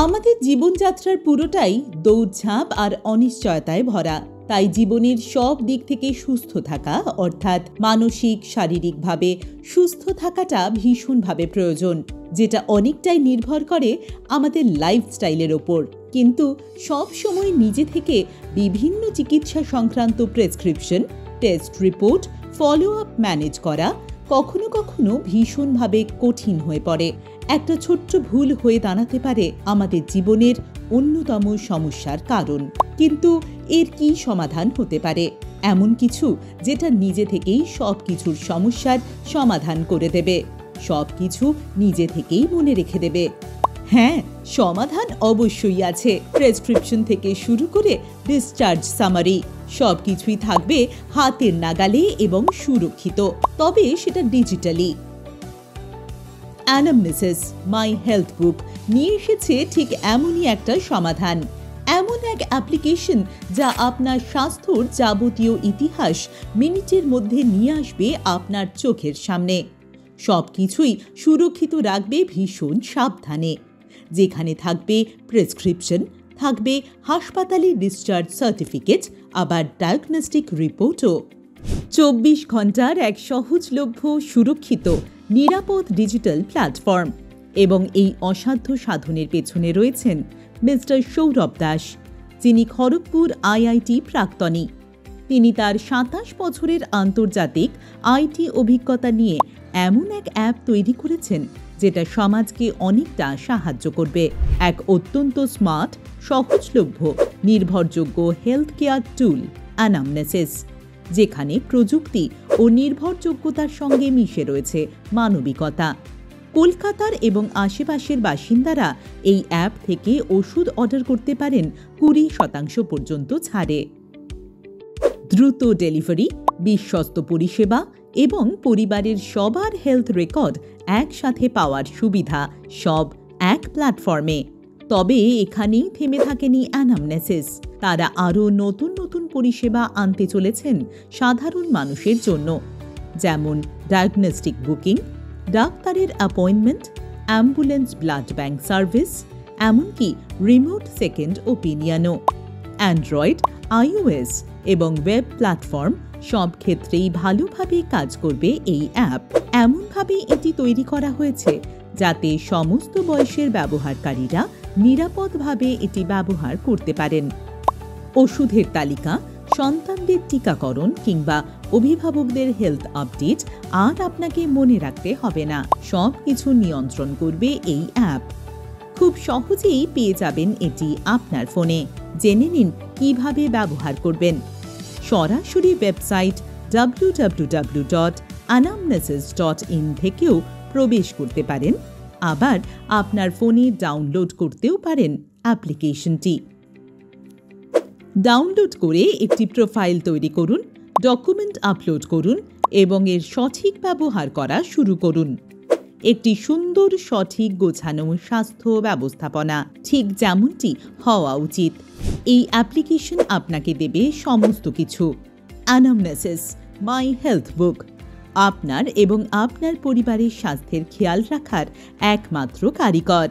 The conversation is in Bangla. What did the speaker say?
আমাদের জীবনযাত্রার পুরোটাই দৌড়ঝাঁপ আর অনিশ্চয়তায় ভরা। তাই জীবনের সব দিক থেকে সুস্থ থাকা অর্থাৎ মানসিক শারীরিকভাবে সুস্থ থাকাটা ভীষণভাবে প্রয়োজন, যেটা অনেকটাই নির্ভর করে আমাদের লাইফস্টাইলের ওপর। কিন্তু সব সময় নিজে থেকে বিভিন্ন চিকিৎসা সংক্রান্ত prescription, test report, follow up manage করা কখনো কখনো ভীষণভাবে কঠিন হয়ে পড়ে। একটা ছোট্ট ভুল হয়ে দাঁড়াতে পারে আমাদের জীবনের অন্যতম সমস্যার কারণ। কিন্তু এর কি সমাধান হতে পারে? এমন কিছু যেটা নিজে থেকেই সব কিছুর সমস্যার সমাধান করে দেবে, সব কিছু নিজে থেকেই মনে রেখে দেবে। হ্যাঁ, সমাধান অবশ্যই আছে। প্রেসক্রিপশন থেকে শুরু করে ডিসচার্জ সামারি সব কিছুই থাকবে হাতের নাগালে এবং সুরক্ষিত, তবে সেটা ডিজিটালি। অ্যানামনেসিস মাই হেলথ বুক নিয়ে এসেছে ঠিক এমনই একটা সমাধান। এমন এক অ্যাপ্লিকেশন যা আপনার স্বাস্থ্যর যাবতীয় ইতিহাস মিনিটের মধ্যে নিয়ে আসবে আপনার চোখের সামনে। সব কিছুই সুরক্ষিত রাখবে ভীষণ সাবধানে। যেখানে থাকবে প্রেসক্রিপশন, থাকবে হাসপাতালের ডিসচার্জ সার্টিফিকেট, আবার ডায়াগনস্টিক রিপোর্টও। 24 ঘন্টার এক সহজলভ্য, সুরক্ষিত, নিরাপদ ডিজিটাল প্ল্যাটফর্ম। এবং এই অসাধ্য সাধনের পেছনে রয়েছেন মিস্টার সৌরভ দাস, যিনি খড়গপুর আইআইটি প্রাক্তনী। তিনি তার 27 বছরের আন্তর্জাতিক আইটি অভিজ্ঞতা নিয়ে এমন এক অ্যাপ তৈরি করেছেন যেটা সমাজকে অনেকটা সাহায্য করবে। এক অত্যন্ত স্মার্ট, সহজলভ্য, নির্ভরযোগ্য হেলথ কেয়ার টুল অ্যানামনেসিস, যেখানে প্রযুক্তি ও নির্ভরযোগ্যতার সঙ্গে মিশে রয়েছে মানবিকতা। কলকাতার এবং আশেপাশের বাসিন্দারা এই অ্যাপ থেকে ওষুধ অর্ডার করতে পারেন 20% পর্যন্ত ছাড়ে। দ্রুত ডেলিভারি, বিশ্বস্ত পরিষেবা এবং পরিবারের সবার হেলথ রেকর্ড একসাথে পাওয়ার সুবিধা, সব এক প্ল্যাটফর্মে। তবে এখানেই থেমে থাকেনি অ্যানামনেসিস। তারা আরও নতুন নতুন পরিষেবা আনতে চলেছেন সাধারণ মানুষের জন্য, যেমন ডায়াগনস্টিক বুকিং, ডাক্তারের appointment, ambulance blood bank service, এমনকি রিমোট সেকেন্ড ওপিনিয়নও। অ্যান্ড্রয়েড, iOS এবং ওয়েব প্ল্যাটফর্ম সব ক্ষেত্রেই ভালোভাবে কাজ করবে এই অ্যাপ। এমনভাবে এটি তৈরি করা হয়েছে যাতে সমস্ত বয়সের ব্যবহারকারীরা নিরাপদভাবে এটি ব্যবহার করতে পারেন। ওষুধের তালিকা, সন্তানদের টিকাকরণ কিংবা অভিভাবকদের হেলথ আপডেট আর আপনাকে মনে রাখতে হবে না। সব কিছু নিয়ন্ত্রণ করবে এই অ্যাপ। খুব সহজেই পেয়ে যাবেন এটি আপনার ফোনে। জেনে নিন কিভাবে ব্যবহার করবেন। সরাসরি ওয়েবসাইট www.anamnesis.in থেকেও প্রবেশ করতে পারেন। আবার আপনার ফোনে ডাউনলোড করতেও পারেন অ্যাপ্লিকেশনটি। ডাউনলোড করে একটি প্রোফাইল তৈরি করুন, ডকুমেন্ট আপলোড করুন এবং এর সঠিক ব্যবহার করা শুরু করুন। একটি সুন্দর, সঠিক, গোছানো স্বাস্থ্য ব্যবস্থাপনা, ঠিক যেমনটি হওয়া উচিত। এই অ্যাপ্লিকেশন আপনাকে দেবে সমস্ত কিছু। অ্যানামনেসিস মাই হেলথ বুক, আপনার এবং আপনার পরিবারের স্বাস্থ্যের খেয়াল রাখার একমাত্র কারিগর।